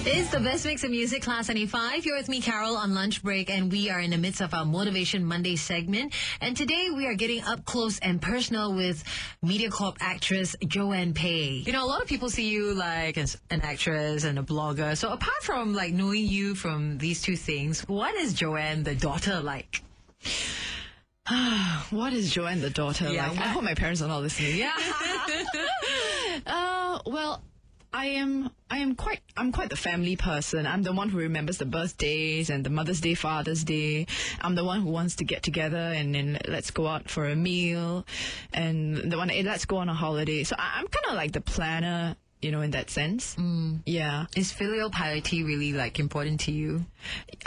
It's the best mix of music, Class 95. You're with me, Carol, on lunch break, and we are in the midst of our Motivation Monday segment. And today we are getting up close and personal with MediaCorp actress Joanne Peh. You know, a lot of people see you like as an actress and a blogger. So apart from like knowing you from these two things, what is Joanne, the daughter, like? What is Joanne the daughter like? I hope my parents are not listening. Yeah. Well, I'm quite the family person. I'm the one who remembers the birthdays and the Mother's Day, Father's Day. I'm the one who wants to get together and let's go out for a meal, and the one let's go on a holiday. So I'm kind of like the planner, you know, in that sense. Yeah. Is filial piety really like important to you?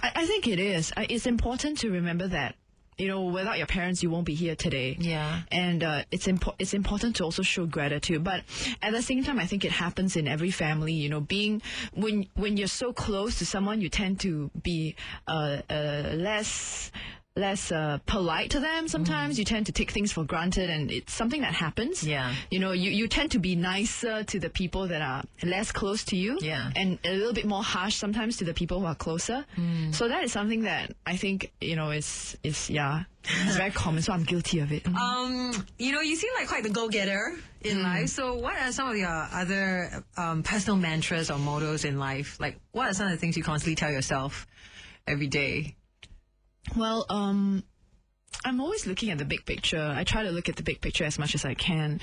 I think it is. It's important to remember that, you know, without your parents, you won't be here today. Yeah. And it's important to also show gratitude. But at the same time, I think it happens in every family. You know, when you're so close to someone, you tend to be less polite to them. Sometimes you tend to take things for granted, and it's something that happens. Yeah. You know, you tend to be nicer to the people that are less close to you. Yeah. And a little bit more harsh sometimes to the people who are closer. So that is something that I think, you know, is it's very common. So I'm guilty of it. You know, you seem like quite the go-getter in life. So what are some of your other personal mantras or mottos in life? Like, what are some of the things you constantly tell yourself every day? Well, I'm always looking at the big picture. I try to look at the big picture as much as I can.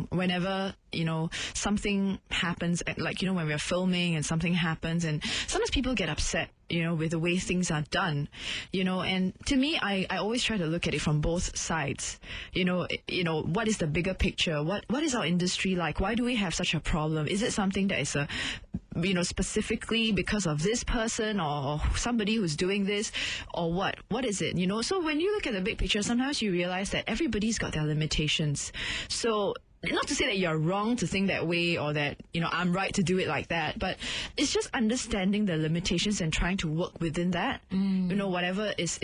Whenever, you know, something happens, like, you know, when we're filming and something happens, and sometimes people get upset, you know, with the way things are done, you know, and to me, I always try to look at it from both sides. You know, what is the bigger picture? What is our industry like? Why do we have such a problem? Is it something that is specifically because of this person or somebody who's doing this, or what is it, you know? So when you look at the big picture, sometimes you realize that everybody's got their limitations. So not to say that you're wrong to think that way, or that, you know, I'm right to do it like that, but it's just understanding the limitations and trying to work within that, you know, whatever is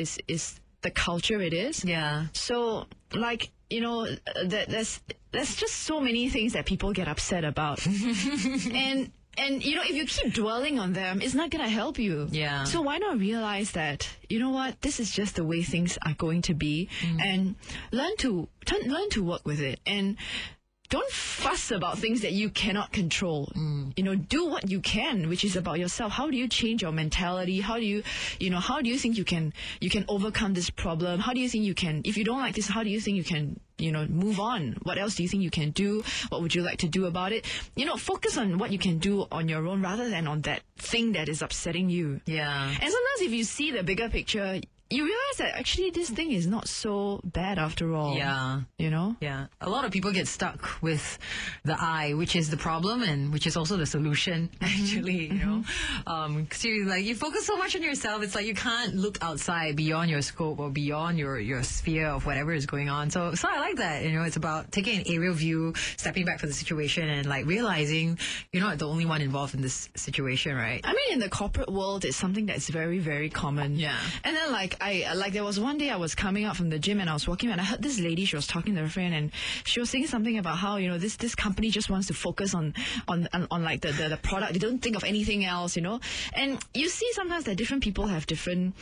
the culture it is. Yeah. So, like, you know, there's just so many things that people get upset about. And, you know, if you keep dwelling on them, it's not going to help you. Yeah. So why not realize that, you know what, this is just the way things are going to be, and learn to work with it. And don't fuss about things that you cannot control. You know, do what you can, which is about yourself. How do you change your mentality? How do you think you can overcome this problem? How do you think you can, if you don't like this, how do you think you can, you know, move on? What else do you think you can do? What would you like to do about it? You know, focus on what you can do on your own rather than on that thing that is upsetting you. Yeah. And sometimes if you see the bigger picture, you realize that actually this thing is not so bad after all. Yeah. You know? Yeah. A lot of people get stuck with the I, which is the problem and which is also the solution, actually, you know? Cause you focus so much on yourself, it's like you can't look outside beyond your scope or beyond your sphere of whatever is going on. So I like that, you know, it's about taking an aerial view, stepping back from the situation and like realizing you're not the only one involved in this situation, right? I mean, in the corporate world, it's something that's very, very common. Yeah. And then there was one day I was coming out from the gym and I was walking and I heard this lady, she was talking to her friend and she was saying something about how, you know, this company just wants to focus on like the product. They don't think of anything else, you know. And you see sometimes that different people have different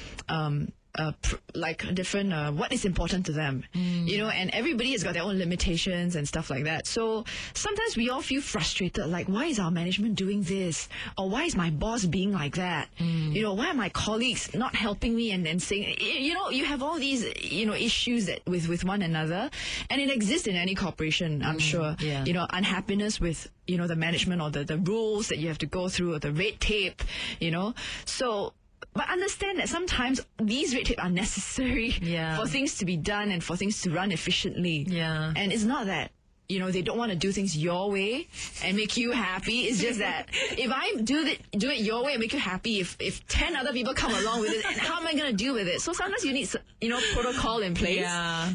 what is important to them, you know, and everybody has got their own limitations and stuff like that. So sometimes we all feel frustrated, like, why is our management doing this? Or why is my boss being like that? You know, why are my colleagues not helping me and saying, you know, you have all these, you know, issues that with one another, and it exists in any corporation, I'm sure. Yeah. You know, unhappiness with, you know, the management or the rules that you have to go through or the red tape, you know. So, but understand that sometimes these red tape are necessary for things to be done and for things to run efficiently. Yeah. And it's not that, you know, they don't want to do things your way and make you happy. It's just that if I do it your way and make you happy, if 10 other people come along with it, and how am I going to deal with it? So sometimes you need, you know, protocol in place,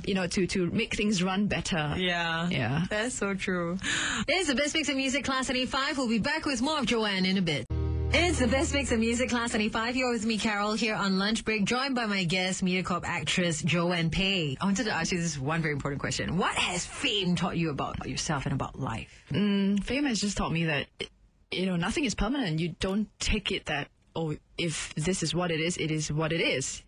you know, to make things run better. Yeah. Yeah. That's so true. It's the best mix of music, Class 85. We'll be back with more of Joanne in a bit. It's the best mix of music, Class 95. You're with me, Carol, here on Lunch Break, joined by my guest, MediaCorp actress Joanne Peh. I wanted to ask you this one very important question. What has fame taught you about yourself and about life? Fame has just taught me that nothing is permanent. You don't take it that, oh, if this is what it is what it is.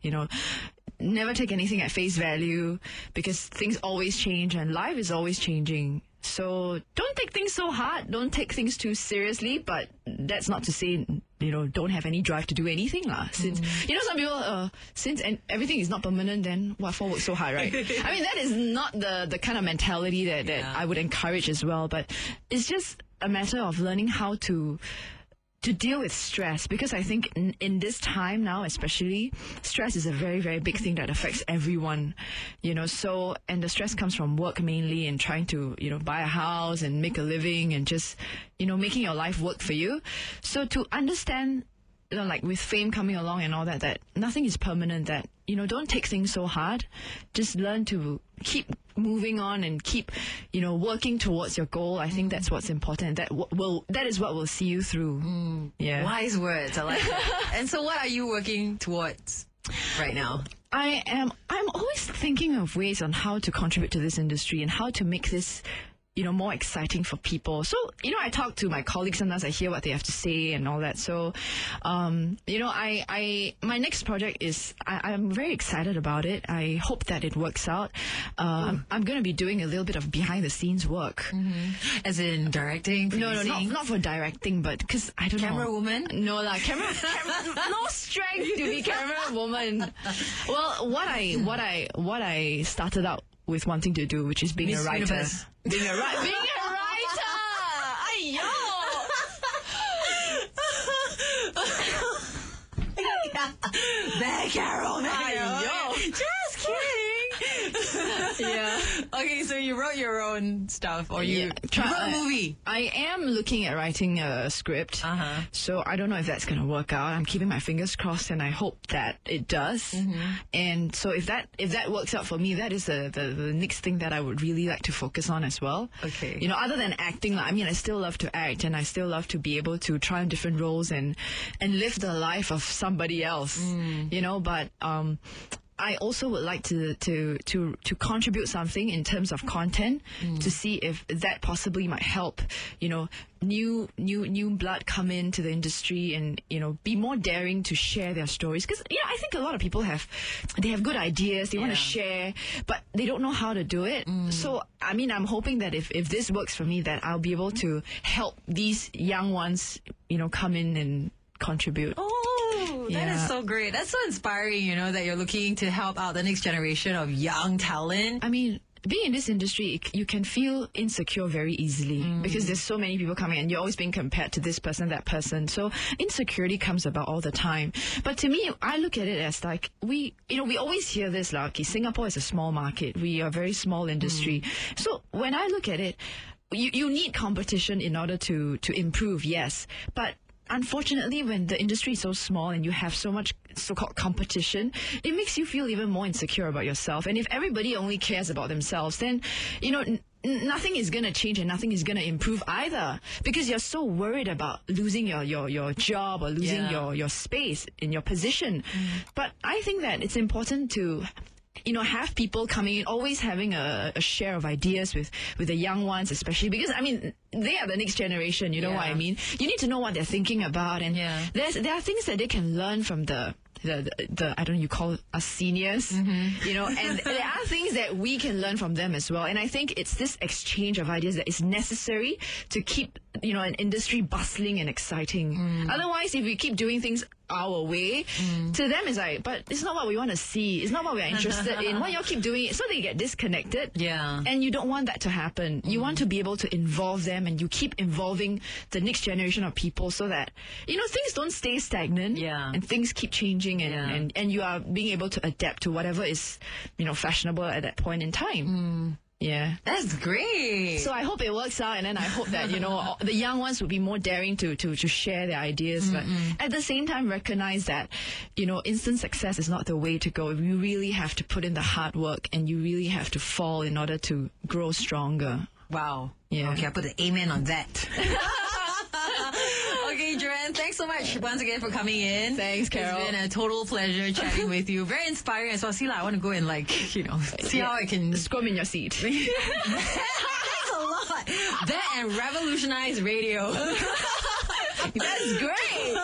Never take anything at face value, because things always change and life is always changing. So don't take things so hard. Don't take things too seriously. But that's not to say, don't have any drive to do anything. Since, some people, since everything is not permanent, then what for work so hard, right? I mean, that is not the kind of mentality that I would encourage as well. But it's just a matter of learning how to deal with stress, because I think in this time now, especially, stress is a very, very big thing that affects everyone, so, and the stress comes from work mainly, and trying to, buy a house and make a living and just, making your life work for you. So to understand, like with fame coming along and all that nothing is permanent, that, don't take things so hard. Just learn to keep moving on and keep, working towards your goal. I think that's what's important. That is what will see you through. Yeah. Wise words. I like that. And so what are you working towards right now? I'm always thinking of ways on how to contribute to this industry and how to make this more exciting for people. So, I talk to my colleagues, sometimes I hear what they have to say and all that. So, my next project is, I'm very excited about it. I hope that it works out. I'm going to be doing a little bit of behind the scenes work. As in directing? No, not for directing, but because I don't know. Camera woman? No lah, camera, no strength to be camera woman. Well, what I started out with wanting to do, which is being Miss a writer. Universe. Being a writer! Aiyo! There, Carol! Aiyo! Just kidding! Yeah. Okay, so you wrote your own stuff, or you wrote a movie? I am looking at writing a script, so I don't know if that's going to work out. I'm keeping my fingers crossed, and I hope that it does. And so if that works out for me, that is the next thing that I would really like to focus on as well. Okay. Other than acting, I mean, I still love to act, and I still love to be able to try on different roles and live the life of somebody else. But I also would like to contribute something in terms of content, to see if that possibly might help, new blood come into the industry and, be more daring to share their stories. Because, I think a lot of people have good ideas, they want to share, but they don't know how to do it. So, I mean, I'm hoping that if this works for me, that I'll be able to help these young ones, come in and contribute. Oh, that is so great. That's so inspiring, that you're looking to help out the next generation of young talent. I mean, being in this industry, you can feel insecure very easily because there's so many people coming and you're always being compared to this person, that person. So insecurity comes about all the time. But to me, I look at it as like, we always hear this, like, Singapore is a small market. We are a very small industry. So when I look at it, you need competition in order to improve, yes. But unfortunately, when the industry is so small and you have so much so-called competition, it makes you feel even more insecure about yourself. And if everybody only cares about themselves, then, nothing is going to change and nothing is going to improve either, because you're so worried about losing your job or losing your space in your position. But I think that it's important to have people coming in, always having a share of ideas with the young ones, especially because, I mean, they are the next generation, you know what I mean? You need to know what they're thinking about, and there are things that they can learn from the I don't know, you call us seniors, and there are things that we can learn from them as well. And I think it's this exchange of ideas that is necessary to keep, an industry bustling and exciting. Otherwise, if we keep doing things our way, to them it's like, but it's not what we want to see. It's not what we're interested in. Why y'all keep doing it? So they get disconnected. Yeah. And you don't want that to happen. You want to be able to involve them, and you keep involving the next generation of people so that, things don't stay stagnant. Yeah. And things keep changing, and you are being able to adapt to whatever is, fashionable at that point in time. Yeah. That's great. So I hope it works out, and then I hope that, the young ones will be more daring to share their ideas, but at the same time recognize that, instant success is not the way to go. You really have to put in the hard work, and you really have to fall in order to grow stronger. Wow. Yeah. Okay, I'll put an amen on that. Okay, Joanne, thanks so much once again for coming in. Thanks, Carol. It's been a total pleasure chatting with you. Very inspiring as well. See, I want to go and see how I can squirm in your seat. That's a lot. That and revolutionize radio. That's great.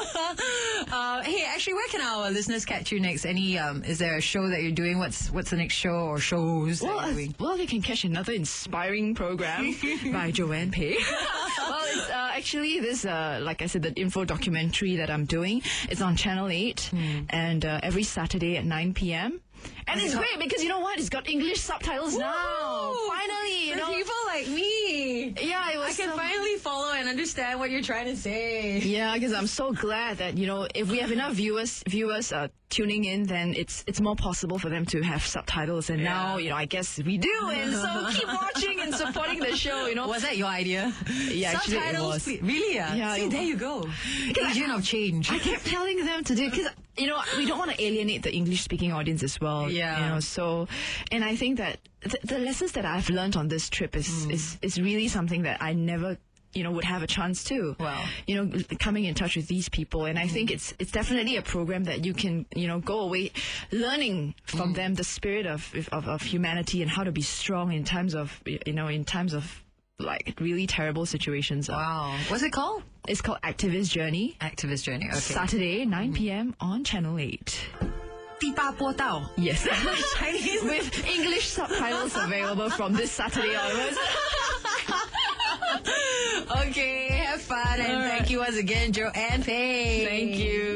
Hey, actually, where can our listeners catch you next? Any is there a show that you're doing? What's the next show or shows that you're doing? Well, you can catch another inspiring program by Joanne Peh. Well, it's actually this, like I said, the info documentary that I'm doing. It's on Channel 8 and every Saturday at 9 p.m. And it's great because you know what? It's got English subtitles now. Finally, you For know. people like me. Yeah, it was I can finally follow and understand what you're trying to say. Yeah, because I'm so glad that, you know, if we have enough viewers tuning in, then it's more possible for them to have subtitles. And now, you know, I guess we do. And so keep watching and supporting the show, you know. Was that your idea? Yeah, actually it Subtitles, was. please. Really? Yeah, See, there you go. Agent of change. I kept telling them to do it because, you know, we don't want to alienate the English-speaking audience as well. Yeah. You know, so, and I think that the lessons that I've learned on this trip is really something that I never, you know, would have a chance to. Wow. You know, coming in touch with these people. And I think it's definitely a program that you can, you know, go away learning from them the spirit of humanity and how to be strong in times of, you know, like really terrible situations. Wow. What's it called? It's called Activist Journey. Activist Journey. Okay. Saturday, 9 p.m. on Channel 8. 第八波道. Yes. Chinese. With English subtitles available from this Saturday onwards. Okay, have fun and thank you once again, Joanne Peh. Thank you.